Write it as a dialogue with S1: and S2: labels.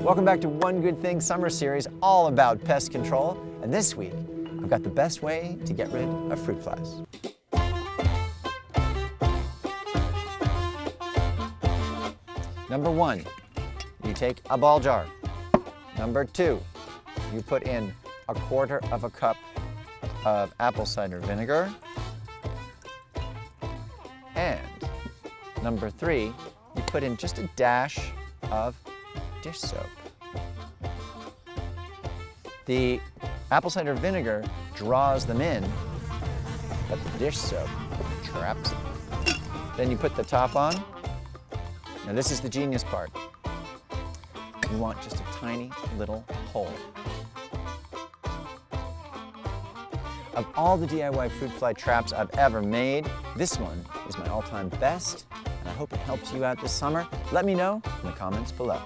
S1: Welcome back to One Good Thing Summer Series, all about pest control. And this week, I've got the best way to get rid of fruit flies. Number 1, you take a ball jar. Number 2, you put in 1/4 cup of apple cider vinegar. And number 3, you put in just a dash of dish soap. The apple cider vinegar draws them in, but the dish soap traps them. Then you put the top on. Now this is the genius part. You want just a tiny little hole. Of all the DIY fruit fly traps I've ever made, this one is my all-time best, and I hope it helps you out this summer. Let me know in the comments below.